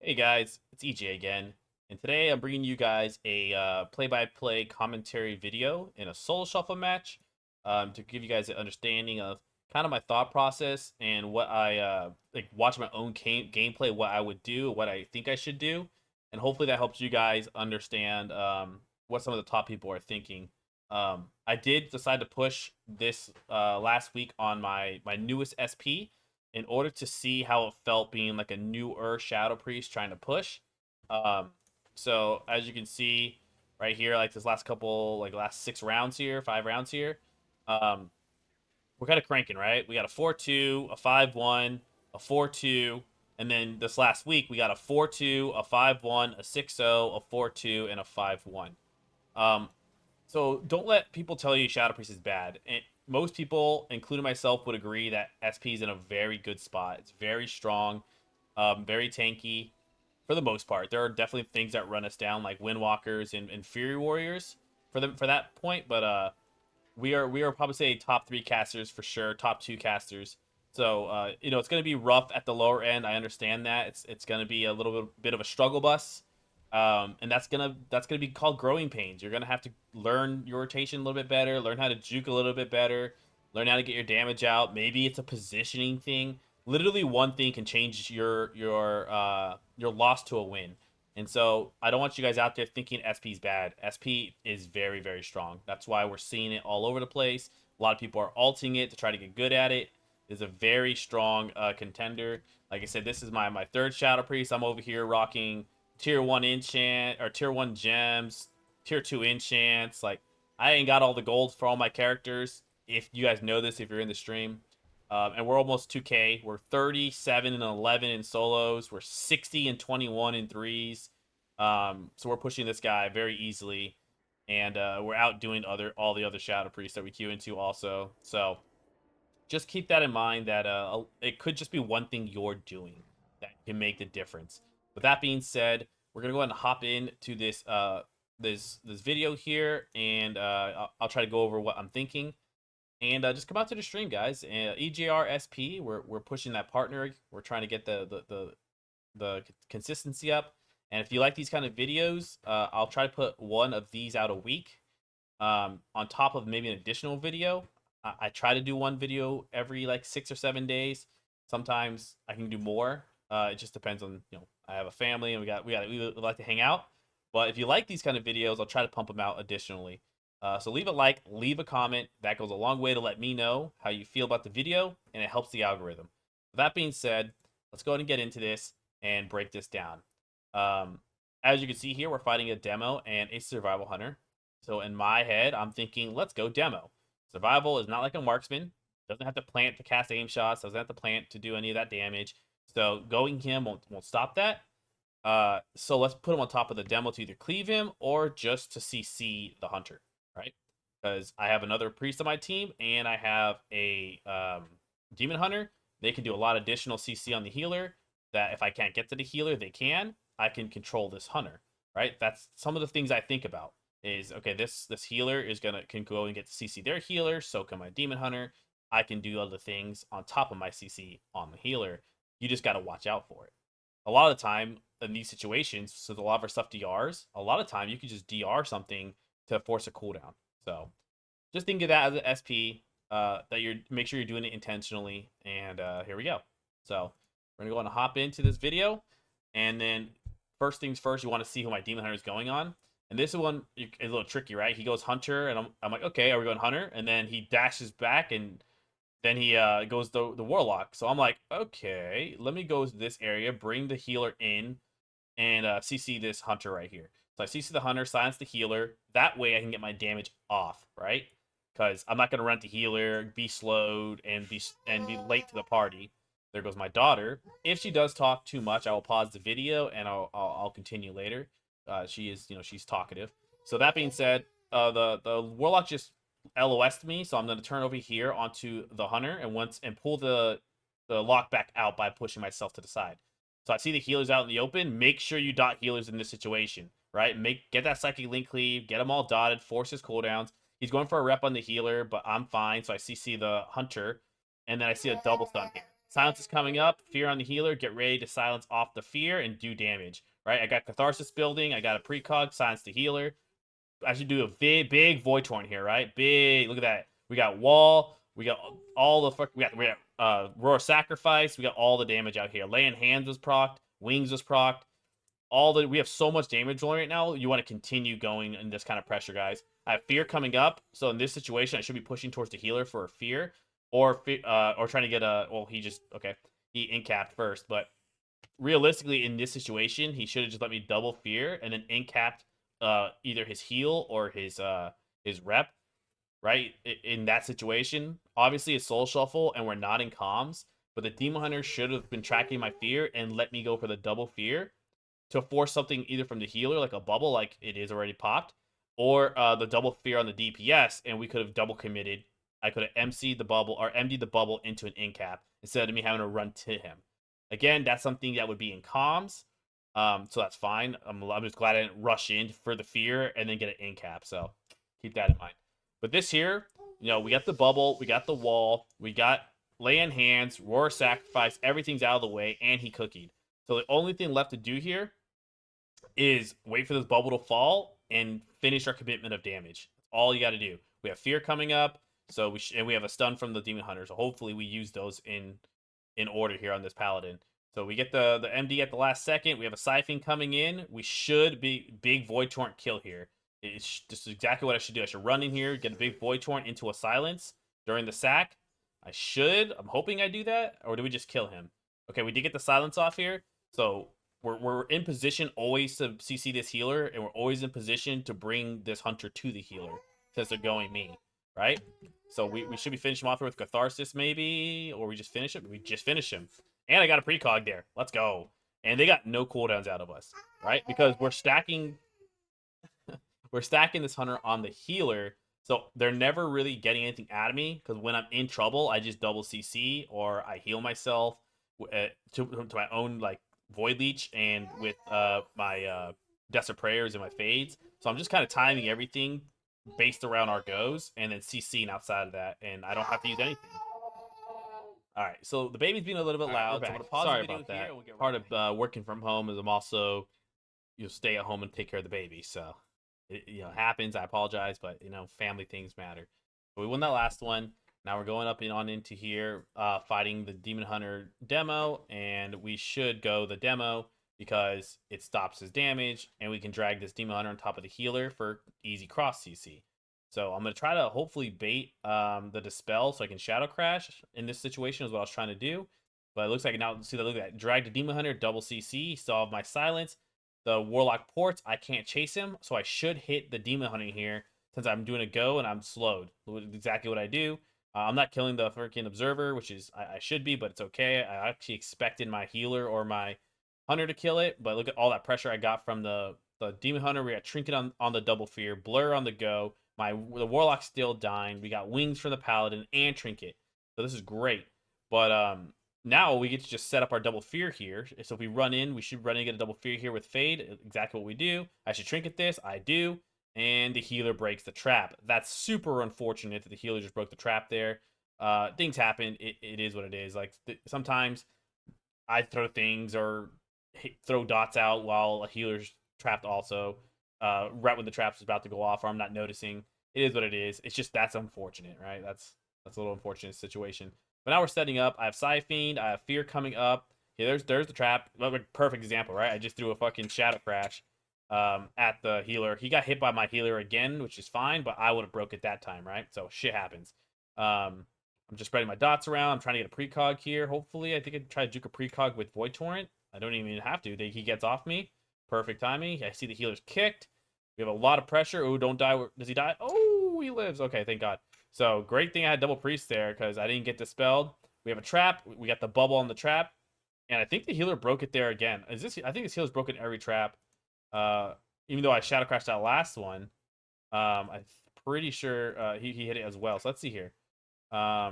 Hey guys, it's EJ again, and today I'm bringing you guys a play-by-play commentary video in a solo shuffle match to give you guys an understanding of kind of my thought process and what I like watch my own gameplay, what I would do, what I think I should do, and hopefully that helps you guys understand what some of the top people are thinking. I did decide to push this last week on my newest SP in order to see how it felt being like a newer Shadow Priest trying to push. Um, so as you can see right here, like this last couple, like last 6 rounds here, 5 rounds here, um, we're kind of cranking, right? We got a 4-2, a 5-1, a 4-2, and then this last week we got a 4-2, a 5-1, a 6-0, a 4-2, and a 5-1. Um, so don't let people tell you Shadow Priest is bad. And most people, including myself, would agree that SP is in a very good spot. It's very strong, very tanky for the most part. There are definitely things that run us down, like Windwalkers and Fury Warriors for that point. But we are probably say top 3 casters for sure, top 2 casters. So it's going to be rough at the lower end. I understand that it's going to be a little bit of a struggle bus, and that's gonna be called growing pains. You're gonna have to learn your rotation a little bit better, learn how to juke a little bit better, learn how to get your damage out. Maybe it's a positioning thing. Literally, one thing can change your loss to a win. And so I don't want you guys out there thinking SP is bad. SP is very, very strong. That's why we're seeing it all over the place. A lot of people are alting it to try to get good at it. It's a very strong contender. Like I said, this is my third Shadow Priest. I'm over here rocking tier 1 enchant or tier 1 gems, tier 2 enchants. Like, I ain't got all the gold for all my characters. If you guys know this, if you're in the stream, and we're almost 2K. We're 37 and 11 in solos. We're 60 and 21 in threes. So we're pushing this guy very easily, and we're outdoing all the other Shadow Priests that we queue into also. So just keep that in mind that it could just be one thing you're doing that can make the difference. With that being said, we're gonna go ahead and hop into this video here, and I'll try to go over what I'm thinking. And just come out to the stream, guys. EjrSP, we're pushing that partner. We're trying to get the consistency up. And if you like these kind of videos, I'll try to put one of these out a week, on top of maybe an additional video. I try to do one video every like 6 or 7 days. Sometimes I can do more. It just depends on, I have a family and we like to hang out. But if you like these kind of videos, I'll try to pump them out additionally. So leave a like, leave a comment. That goes a long way to let me know how you feel about the video, and it helps the algorithm. With that being said, let's go ahead and get into this and break this down. Um, as you can see here, we're fighting a demo and a survival hunter. So in my head, I'm thinking, let's go demo. Survival is not like a marksman. Doesn't have to plant to cast aim shots. Doesn't have to plant to do any of that damage. So going him won't stop that. So let's put him on top of the demo to either cleave him or just to CC the hunter, right? Because I have another priest on my team and I have a demon hunter. They can do a lot of additional CC on the healer. That if I can't get to the healer, they can. I can control this hunter, right? That's some of the things I think about. Is okay. This healer can go and get to CC their healer. So can my demon hunter. I can do other things on top of my CC on the healer. You just got to watch out for it. A lot of the time in these situations, so a lot of our stuff DRs, a lot of time you can just DR something to force a cooldown. So just think of that as an SP, that you're make sure you're doing it intentionally. And here we go. So we're gonna go and hop into this video, and then first things first, you want to see who my demon hunter is going on. And this one is a little tricky, right? He goes hunter, and I'm like, okay, are we going hunter? And then he dashes back, and then he goes the warlock. So I'm like, okay, let me go to this area, bring the healer in, and CC this hunter right here. So I CC the hunter, silence the healer. That way I can get my damage off, right? Because I'm not gonna run the healer, be slowed, and be late to the party. There goes my daughter. If she does talk too much, I will pause the video and I'll continue later. She is, she's talkative. So that being said, the warlock just LOS'd me, so I'm gonna turn over here onto the hunter and pull the lock back out by pushing myself to the side. So I see the healers out in the open. Make sure you dot healers in this situation, right? Get that psychic link cleave, get them all dotted, force his cooldowns. He's going for a rep on the healer, but I'm fine. So I CC the hunter, and then I see a double stun here. Silence is coming up. Fear on the healer. Get ready to silence off the fear and do damage. Right? I got Catharsis building. I got a precog. Silence the healer. I should do a big Void Torrent here, right? Big. Look at that. We got Wall. We got all the fuck. We got Roar Sacrifice. We got all the damage out here. Laying Hands was procced. Wings was procced. We have so much damage rolling right now. You want to continue going in this kind of pressure, guys. I have Fear coming up, so in this situation, I should be pushing towards the healer for a Fear, or trying to get a. Well, he incapped first, but realistically, in this situation, he should have just let me double Fear and then incapped either his heal or his rep. Right in that situation, obviously it's Soul Shuffle and we're not in comms, but the Demon Hunter should have been tracking my Fear and let me go for the double Fear to force something either from the healer, like a bubble, like it is already popped, or the double Fear on the DPS, and we could have double committed. I could have MC'd the bubble or MD'd the bubble into an incap instead of me having to run to him. Again, that's something that would be in comms, so that's fine. I'm just glad I didn't rush in for the Fear and then get an incap. So keep that in mind. But this here, we got the bubble, we got the wall, we got Lay in Hands, Roar Sacrifice, everything's out of the way, and he cookied. So the only thing left to do here is wait for this bubble to fall and finish our commitment of damage. That's all you got to do. We have Fear coming up, so we have a stun from the Demon Hunter. So hopefully we use those in order here on this Paladin. So we get the MD at the last second. We have a Siphon coming in. We should be big Void Torrent kill here. It's just exactly what I should do. I should run in here, get a big Void Torrent into a silence during the sack. I'm hoping I do that, or do we just kill him? Okay, we did get the silence off here, so we're in position always to CC this healer, and we're always in position to bring this hunter to the healer since they're going me, right? So we should be finishing him off here with Catharsis maybe, or we just finish it. We just finish him, and I got a precog there. Let's go. And they got no cooldowns out of us, right? Because we're stacking this hunter on the healer, so they're never really getting anything out of me, because when I'm in trouble, I just double CC or I heal myself to my own like Void Leech and with my Desert Prayers and my Fades. So I'm just kind of timing everything based around our goes and then CCing outside of that, and I don't have to use anything. All right, so the baby's being a little bit loud, so I'm gonna pause the video here. We'll Part of working from home is I'm also stay at home and take care of the baby, so it happens. I apologize, but family things matter. So we won that last one. Now we're going up and on into here, fighting the Demon Hunter demo, and we should go the demo because it stops his damage, and we can drag this Demon Hunter on top of the healer for easy cross CC. So I'm going to try to hopefully bait the Dispel so I can Shadow Crash in this situation is what I was trying to do. But it looks like now, see, look at that. Drag the Demon Hunter, double CC, still have my silence. The Warlock ports, I can't chase him, so I should hit the Demon Hunter here since I'm doing a go and I'm slowed. Exactly what I do. I'm not killing the freaking Observer, which is I should be, but it's okay. I actually expected my healer or my Hunter to kill it, but look at all that pressure I got from the Demon Hunter. We got Trinket on the double Fear, Blur on the go. The Warlock's still dying. We got Wings for the Paladin and Trinket, so this is great. But now we get to just set up our double Fear here. So if we run in, we should run in and get a double Fear here with Fade. Exactly what we do. I should Trinket this. I do. And the healer breaks the trap. That's super unfortunate that the healer just broke the trap there. Things happen. It is what it is. Like sometimes I throw things or throw dots out while a healer's trapped also. Right when the trap's about to go off or I'm not noticing. It is what it is. It's just that's unfortunate, right? That's a little unfortunate situation. But now we're setting up. I have Siphon. I have Fear coming up. Yeah, there's the trap. Perfect example, right? I just threw a fucking Shadow Crash at the healer. He got hit by my healer again, which is fine, but I would have broke it that time, right? So shit happens. I'm just spreading my dots around. I'm trying to get a precog here. Hopefully, I think I try to juke a precog with Void Torrent. I don't even have to. He gets off me. Perfect timing. I see the healer's kicked. We have a lot of pressure. Oh, don't die. Does he die? Oh, he lives. Okay, thank God. So great thing I had double priest there because I didn't get dispelled. We have a trap. We got the bubble on the trap. And I think the healer broke it there again. I think this healer's broken every trap. Even though I Shadow Crashed that last one. I'm pretty sure he hit it as well. So let's see here. I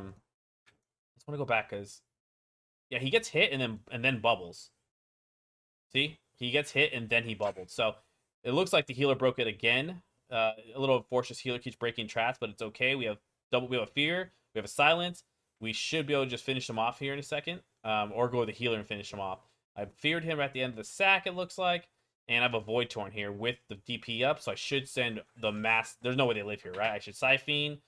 just want to go back because yeah, he gets hit and then bubbles. See? He gets hit and then he bubbled. So it looks like the healer broke it again. A little unfortunate healer keeps breaking traps, but it's okay. We have a Fear. We have a Silence. We should be able to just finish him off here in a second. or go with the healer and finish him off. I feared him at the end of the sack, it looks like, and I have a Void Torn here with the DP up, so I should send the mass. There's no way they live here, right? I should Siphene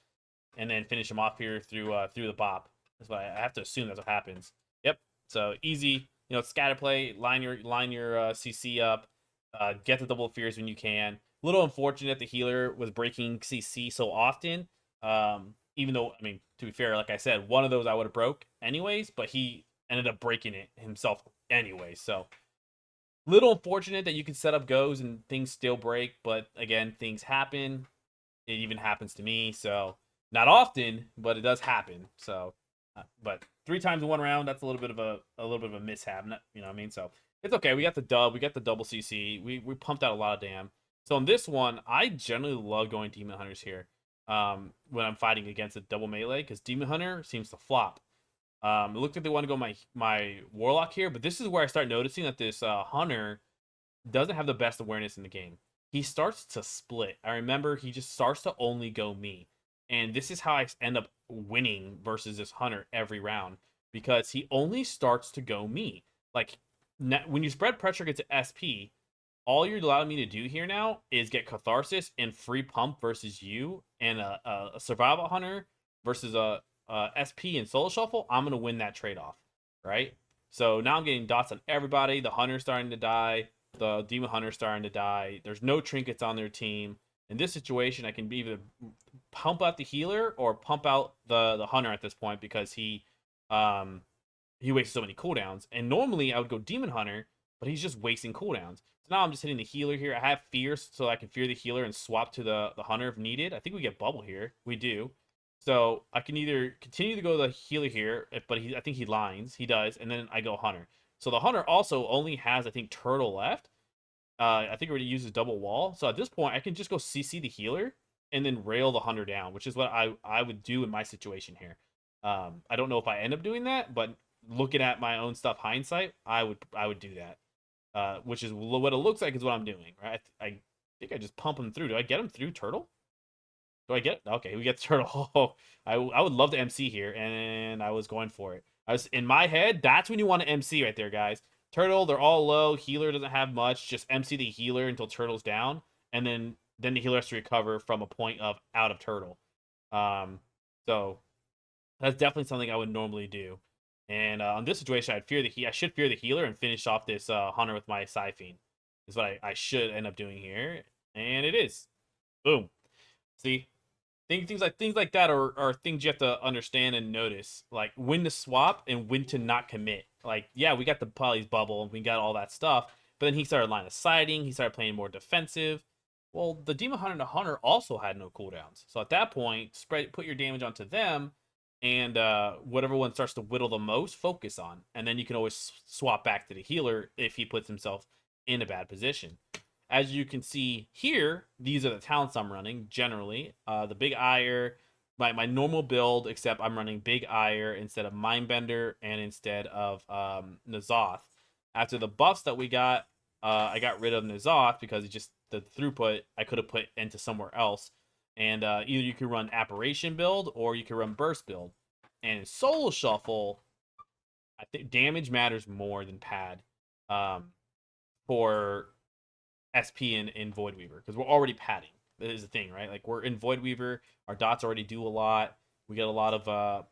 and then finish him off here through the bop. That's what I have to assume that's what happens. Yep. So easy, scatter play, line your CC up, get the double fears when you can. A little unfortunate the healer was breaking CC so often. Even though, I mean, to be fair, like I said, one of those I would have broke anyways, but he ended up breaking it himself anyway. So little unfortunate that you can set up goes and things still break, but again, things happen. It even happens to me, so not often, but it does happen. So, but 3 times in 1 round, that's a little bit of a mishap. You know what I mean? So it's okay. We got the dub. We got the double CC. We pumped out a lot of damn. So in this one, I generally love going Demon Hunters here when I'm fighting against a double melee because Demon Hunter seems to flop. It looked like they want to go my Warlock here, but this is where I start noticing that this Hunter doesn't have the best awareness in the game. He starts to split. I remember he just starts to only go me. And this is how I end up winning versus this Hunter every round. Because he only starts to go me. Like, when you spread pressure against SP, all you're allowing me to do here now is get Catharsis and free pump versus you and a Survival Hunter versus a SP and Soul Shuffle. I'm going to win that trade-off, right? So now I'm getting dots on everybody. The Hunter's starting to die. The Demon Hunter's starting to die. There's no trinkets on their team. In this situation, I can either pump out the healer or pump out the Hunter at this point because he wastes so many cooldowns. And normally I would go Demon Hunter, but he's just wasting cooldowns. So now I'm just hitting the healer here. I have fears, so I can fear the healer and swap to the Hunter if needed. I think we get bubble here. We do. So I can either continue to go the healer here, but I think he lines. He does, and then I go Hunter. So the Hunter also only has, I think, Turtle left. I think it already uses double wall. So at this point, I can just go CC the healer and then rail the Hunter down, which is what I would do in my situation here. I don't know if I end up doing that, but looking at my own stuff hindsight, I would do that. Which is what it looks like is what I'm doing, right? I think I just pump him through. Do I get him through Turtle? Do I get it? Okay, we get the Turtle. Oh, I would love to MC here, and I was going for it. I was in my head. That's when you want to MC right there, guys. Turtle, they're all low. Healer doesn't have much. Just MC the healer until Turtle's down, and then the healer has to recover from a point of out of Turtle. So that's definitely something I would normally do. And on this situation, I should fear the healer and finish off this Hunter with my Siphene. Is what I should end up doing here, and it is. Boom. See, things like that are things you have to understand and notice, like when to swap and when to not commit. Like, yeah, we got the Polly's bubble and we got all that stuff, but then he started line of sighting, he started playing more defensive. Well, the Demon Hunter and the Hunter also had no cooldowns, so at that point, put your damage onto them, and whatever one starts to whittle the most, focus on, and then you can always swap back to the healer if he puts himself in a bad position. As you can see here, these are the talents I'm running generally. The Big Ire, my normal build, except I'm running Big Ire instead of Mindbender and instead of N'Zoth. After the buffs that we got, I got rid of N'Zoth because it just the throughput I could have put into somewhere else. And either you can run Apparition build or you can run Burst build. And in Soul Shuffle, I think damage matters more than pad for SP in Void Weaver because we're already padding. That is the thing, right? Like we're in Void Weaver, our dots already do a lot. We get a lot of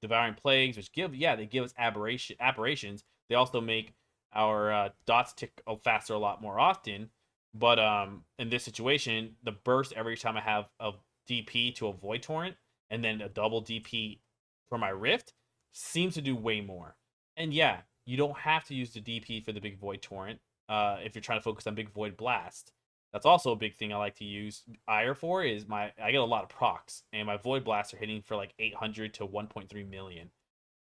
Devouring Plagues, which they give us apparitions. They also make our dots tick faster a lot more often. But in this situation, the burst every time I have a DP to a Void Torrent and then a double DP for my Rift seems to do way more. And yeah, you don't have to use the DP for the big Void Torrent. If you're trying to focus on big Void Blast. That's also a big thing I like to use Ire for is I get a lot of procs, and my Void Blasts are hitting for like 800 to 1.3 million.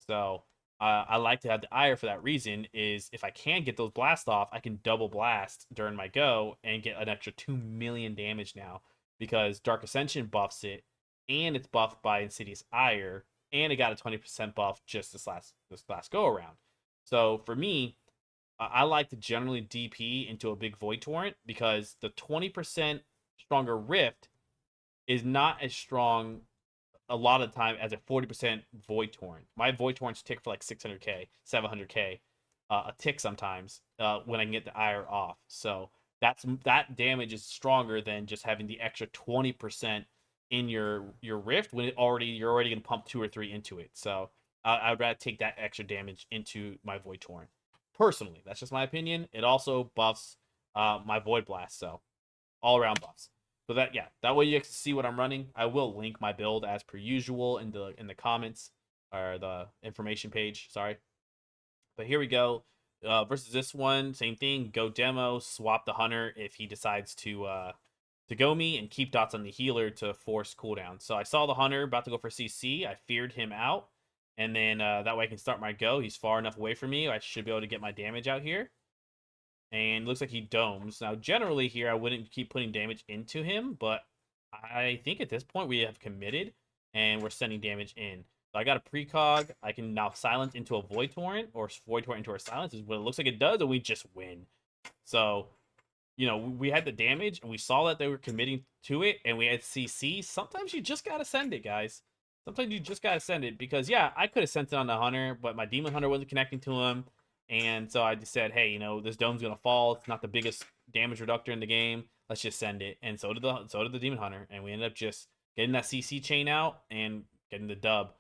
So I like to have the Ire for that reason is if I can get those blasts off, I can double blast during my go and get an extra 2 million damage now because Dark Ascension buffs it, and it's buffed by Insidious Ire, and it got a 20% buff just this last go around. So for me, I like to generally DP into a big Void Torrent because the 20% stronger Rift is not as strong a lot of the time as a 40% void torrent. My void torrents tick for like 600k, 700k, a tick sometimes when I can get the IR off. So that damage is stronger than just having the extra 20% in your rift when you're already gonna pump 2 or 3 into it. So I'd rather take that extra damage into my void torrent. Personally, that's just my opinion. It also buffs my void blast, so all around buffs. So that way you can see what I'm running. I will link my build as per usual in the comments or the information page. Sorry, but here we go. Versus this one, same thing. Go demo, swap the hunter if he decides to go me, and keep dots on the healer to force cooldown. So I saw the hunter about to go for CC. I feared him out, and then that way I can start my go. He's far enough away from me. I should be able to get my damage out here. And looks like he domes. Now, generally here, I wouldn't keep putting damage into him, but I think at this point we have committed, and we're sending damage in. So I got a precog. I can now silence into a void torrent, or void torrent into our silence is what it looks like it does, and we just win. So, we had the damage, and we saw that they were committing to it, and we had CC. Sometimes you just gotta send it, guys. Sometimes you just gotta send it, because yeah, I could have sent it on the hunter, but my demon hunter wasn't connecting to him. And so I just said, hey, this dome's gonna fall. It's not the biggest damage reductor in the game. Let's just send it. And so did the demon hunter. And we ended up just getting that CC chain out and getting the dub.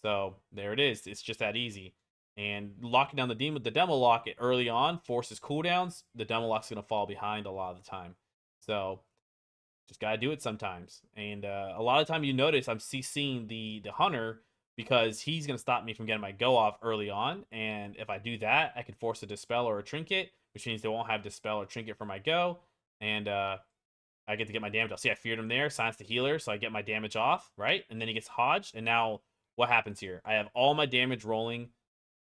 So there it is. It's just that easy. And locking down the demo lock early on forces cooldowns. The demo lock's gonna fall behind a lot of the time. So just gotta do it sometimes. And a lot of time you notice I'm CCing the hunter, because he's going to stop me from getting my go off early on. And if I do that, I can force a dispel or a trinket, which means they won't have dispel or trinket for my go. And I get to get my damage off. See, I feared him there, silence the healer, so I get my damage off, right? And then he gets hodged. And now what happens here? I have all my damage rolling.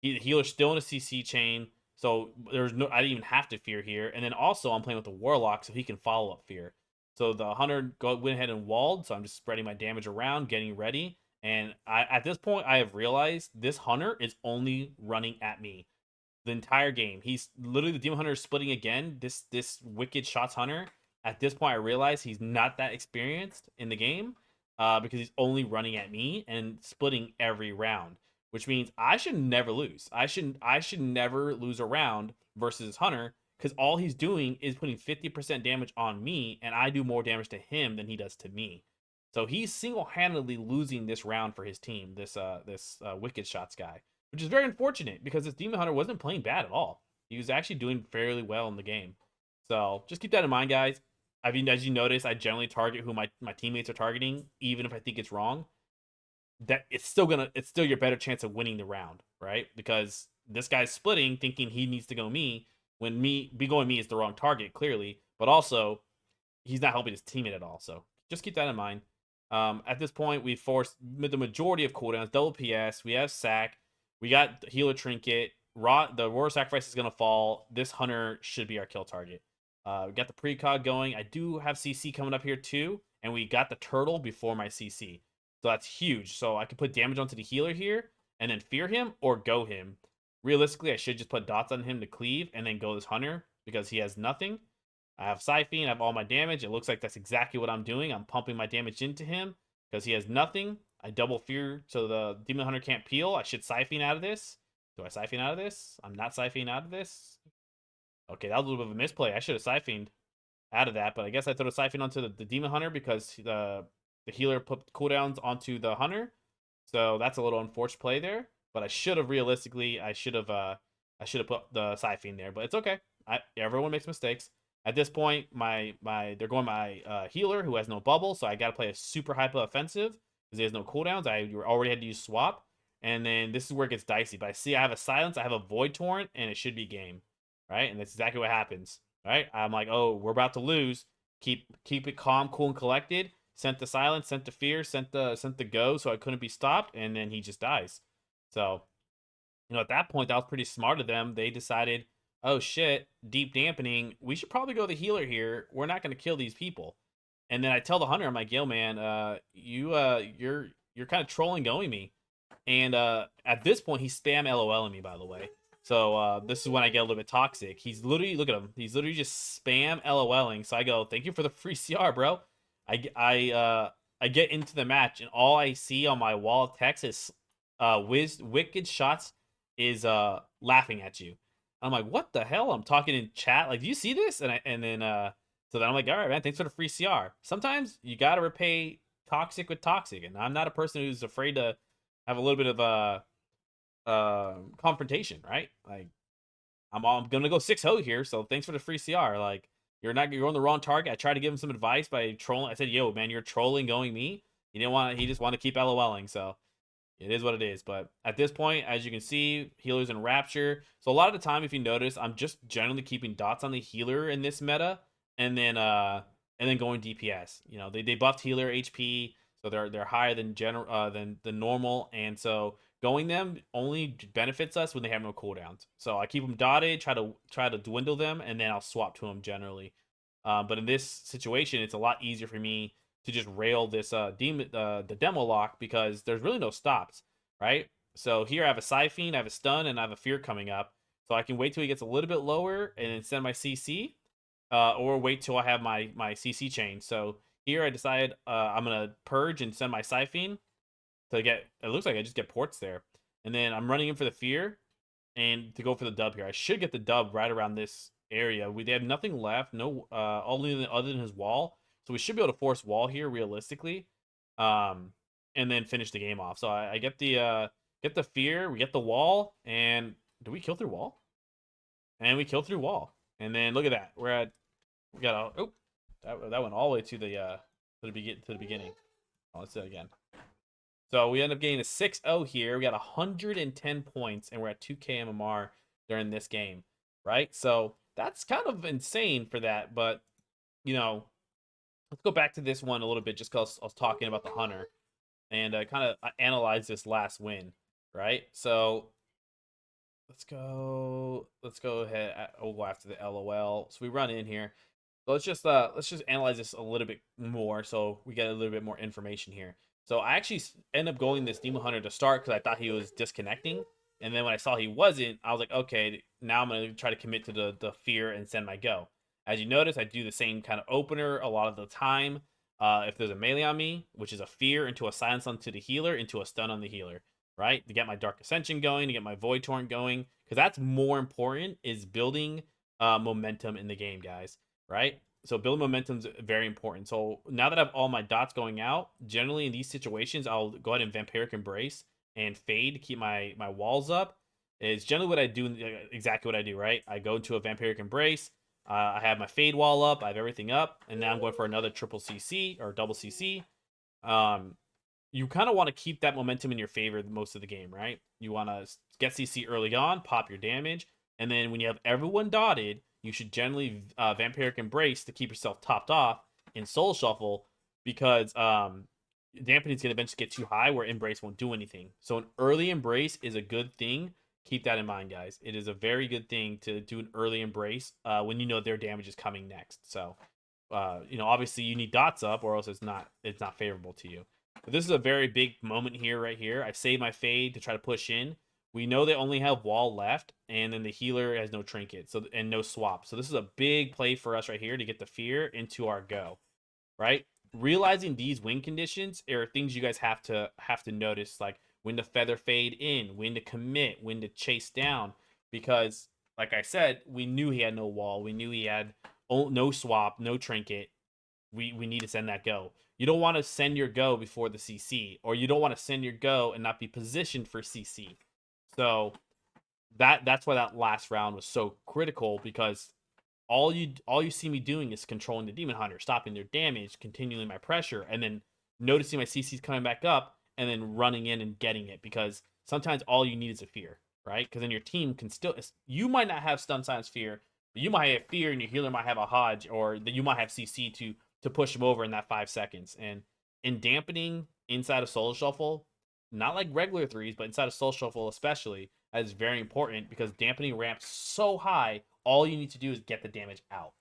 The healer's still in a CC chain, so I didn't even have to fear here. And then also I'm playing with the warlock, so he can follow up fear. So the hunter went ahead and walled, so I'm just spreading my damage around, getting ready. And at this point, I have realized this hunter is only running at me the entire game. He's literally, the demon hunter is splitting again. This wicked shots hunter. At this point, I realize he's not that experienced in the game, because he's only running at me and splitting every round, which means I should never lose. I should never lose a round versus hunter, because all he's doing is putting 50% damage on me, and I do more damage to him than he does to me. So he's single-handedly losing this round for his team, this Wicked Shots guy, which is very unfortunate, because this Demon Hunter wasn't playing bad at all. He was actually doing fairly well in the game. So just keep that in mind, guys. I mean, as you notice, I generally target who my teammates are targeting, even if I think it's wrong. That it's still your better chance of winning the round, right? Because this guy's splitting, thinking he needs to go me, when going me is the wrong target, clearly. But also, he's not helping his teammate at all. So just keep that in mind. At this point, we forced the majority of cooldowns, double PS. We have sack. We got healer trinket. The Roar Sacrifice is gonna fall. This hunter should be our kill target. We got the precog going. I do have CC coming up here too, and we got the turtle before my CC, so that's huge. So I can put damage onto the healer here, and then fear him or go him. Realistically, I should just put dots on him to cleave, and then go this hunter, because he has nothing. I have Siphene, I have all my damage. It looks like that's exactly what I'm doing. I'm pumping my damage into him because he has nothing. I double fear so the Demon Hunter can't peel. I should Siphene out of this. Do I Siphene out of this? I'm not Siphoning out of this. Okay, that was a little bit of a misplay. I should have Siphoned out of that, but I guess I threw a Siphon onto the Demon Hunter because the healer put cooldowns onto the Hunter. So that's a little unfortunate play there. But I should have I should have put the Siphene there, but it's okay. Everyone makes mistakes. At this point, they're going my healer who has no bubble, so I gotta play a super hyper offensive because he has no cooldowns. I already had to use swap, and then this is where it gets dicey. But I see I have a silence, I have a void torrent, and it should be game, right? And that's exactly what happens, right? I'm like, oh, we're about to lose. Keep it calm, cool, and collected. Sent the silence, sent the fear, sent the go, so I couldn't be stopped, and then he just dies. So, at that point, that was pretty smart of them. They decided, oh shit, deep dampening, we should probably go the healer here. We're not going to kill these people. And then I tell the hunter, I'm like, yo man, you're kind of trolling going me. And at this point, he's spam LOLing me, by the way. So this is when I get a little bit toxic. He's literally, look at him, he's literally just spam LOLing. So I go, thank you for the free CR, bro. I get into the match, and all I see on my wall of text is wicked shots is laughing at you. I'm like, what the hell? I'm talking in chat, like, do you see this? And then so then I'm like, all right, man, thanks for the free CR. Sometimes you gotta repay toxic with toxic, and I'm not a person who's afraid to have a little bit of confrontation, right? Like, I'm gonna go 6-0 here, so thanks for the free CR. Like, you're on the wrong target. I tried to give him some advice by trolling. I said, yo, man, you're trolling going me. He just wanted to keep LOLing, so it is what it is. But at this point, as you can see, healers in Rapture. So a lot of the time, if you notice, I'm just generally keeping dots on the healer in this meta, and then going DPS. You know, they buffed healer HP, so they're higher than than the normal, and so going them only benefits us when they have no cooldowns. So I keep them dotted, try to dwindle them, and then I'll swap to them generally. But in this situation, it's a lot easier for me to just rail this the demo lock, because there's really no stops, right? So here I have a Siphene, I have a stun, and I have a fear coming up. So I can wait till he gets a little bit lower and then send my CC, or wait till I have my CC chain. So here I decided I'm gonna purge and send my Siphene to get. It looks like I just get ports there, and then I'm running in for the fear and to go for the dub here. I should get the dub right around this area. They have nothing left, no only other than his wall. So we should be able to force wall here realistically, and then finish the game off. So I get the fear, we get the wall, and do we kill through wall? And we kill through wall. And then look at that. We got a that went all the way to the beginning. Oh, let's do it again. So we end up getting a 6-0 here. We got 110 points, and we're at 2k MMR during this game, right? So that's kind of insane for that, but you know, let's go back to this one a little bit, just because I was talking about the Hunter, and kind of analyze this last win, right? So let's go ahead. We'll go after the LOL. So we run in here. So let's just analyze this a little bit more, so we get a little bit more information here. So I actually end up going this Demon Hunter to start because I thought he was disconnecting, and then when I saw he wasn't, I was like, okay, now I'm gonna try to commit to the fear and send my go. As you notice, I do the same kind of opener a lot of the time. If there's a melee on me, which is a fear into a silence onto the healer, into a stun on the healer, right? To get my Dark Ascension going, to get my Void Torrent going, because that's more important, is building momentum in the game, guys, right? So building momentum is very important. So now that I have all my dots going out, generally in these situations, I'll go ahead and Vampiric Embrace and Fade to keep my walls up. Is generally what I do, exactly what I do, right? I go into a Vampiric Embrace, I have my Fade wall up, I have everything up, and now I'm going for another triple CC or double CC. You kind of want to keep that momentum in your favor most of the game, right? You want to get CC early on, pop your damage, and then when you have everyone dotted, you should generally Vampiric Embrace to keep yourself topped off in Soul Shuffle, because dampening is going to eventually get too high where Embrace won't do anything. So an early Embrace is a good thing. Keep that in mind, guys. It is a very good thing to do an early Embrace when you know their damage is coming next. So, you know, obviously you need dots up, or else it's not favorable to you. But this is a very big moment here, right here. I save my Fade to try to push in. We know they only have wall left, and then the healer has no trinket, so and no swap. So this is a big play for us right here to get the fear into our go, right? Realizing these win conditions are things you guys have to notice, like when to feather fade in, when to commit, when to chase down, because like I said, we knew he had no wall, we knew he had no swap, no trinket. We need to send that go. You don't want to send your go before the CC, or you don't want to send your go and not be positioned for CC. So that's why that last round was so critical, because all you see me doing is controlling the Demon Hunter, stopping their damage, continuing my pressure, and then noticing my CC's coming back up, and then running in and getting it, because sometimes all you need is a fear, right? Because then your team can still, you might not have stun silence fear, but you might have fear, and your healer might have a Hodge, or that you might have CC to push him over in that 5 seconds. And in dampening inside of Soul Shuffle, not like regular threes, but inside of Soul Shuffle especially, that is very important, because dampening ramps so high, all you need to do is get the damage out,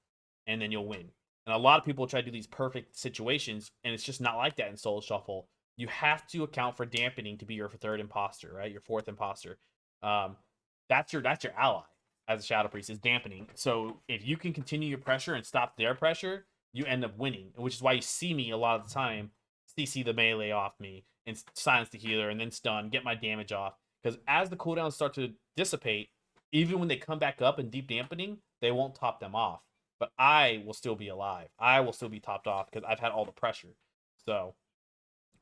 and then you'll win. And a lot of people try to do these perfect situations, and it's just not like that in Soul Shuffle. You have to account for dampening to be your third imposter, right? Your fourth imposter. That's your ally as a Shadow Priest, is dampening. So if you can continue your pressure and stop their pressure, you end up winning, which is why you see me a lot of the time CC the melee off me and silence the healer and then stun, get my damage off. Because as the cooldowns start to dissipate, even when they come back up in deep dampening, they won't top them off. But I will still be alive. I will still be topped off because I've had all the pressure. So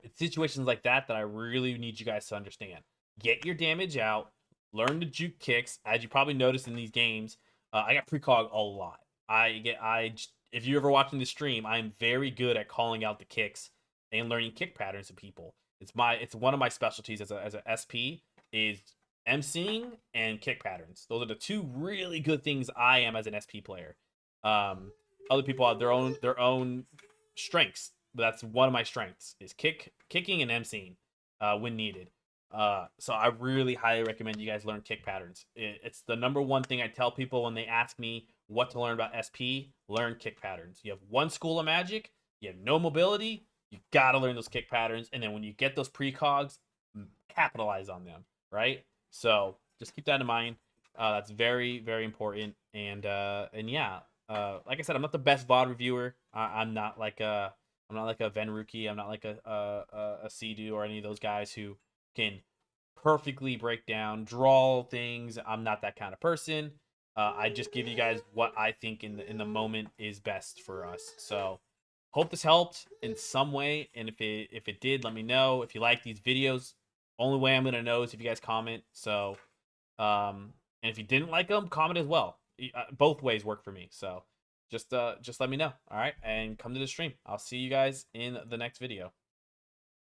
it's situations like that that I really need you guys to understand. Get your damage out, learn to juke kicks. As you probably noticed in these games, I got precog a lot. If you're ever watching the stream, I am very good at calling out the kicks and learning kick patterns of people. It's one of my specialties as a SP is emceeing and kick patterns. Those are the two really good things I am as an SP player. Other people have their own strengths, but that's one of my strengths is kicking and emceeing when needed. So I really highly recommend you guys learn kick patterns. It's the number one thing I tell people when they ask me what to learn about SP. Learn kick patterns. You have one school of magic, you have no mobility, you gotta learn those kick patterns, and then when you get those precogs, capitalize on them, right? So just keep that in mind. That's very, very important. And yeah, like I said, I'm not the best VOD reviewer. I'm not like a Venruki. I'm not like a Sea or any of those guys who can perfectly break down, draw things. I'm not that kind of person. I just give you guys what I think in the moment is best for us. So hope this helped in some way. And if it did, let me know. If you like these videos, only way I'm gonna know is if you guys comment. So and if you didn't like them, comment as well. Both ways work for me. So just let me know. All right, and come to the stream. I'll see you guys in the next video.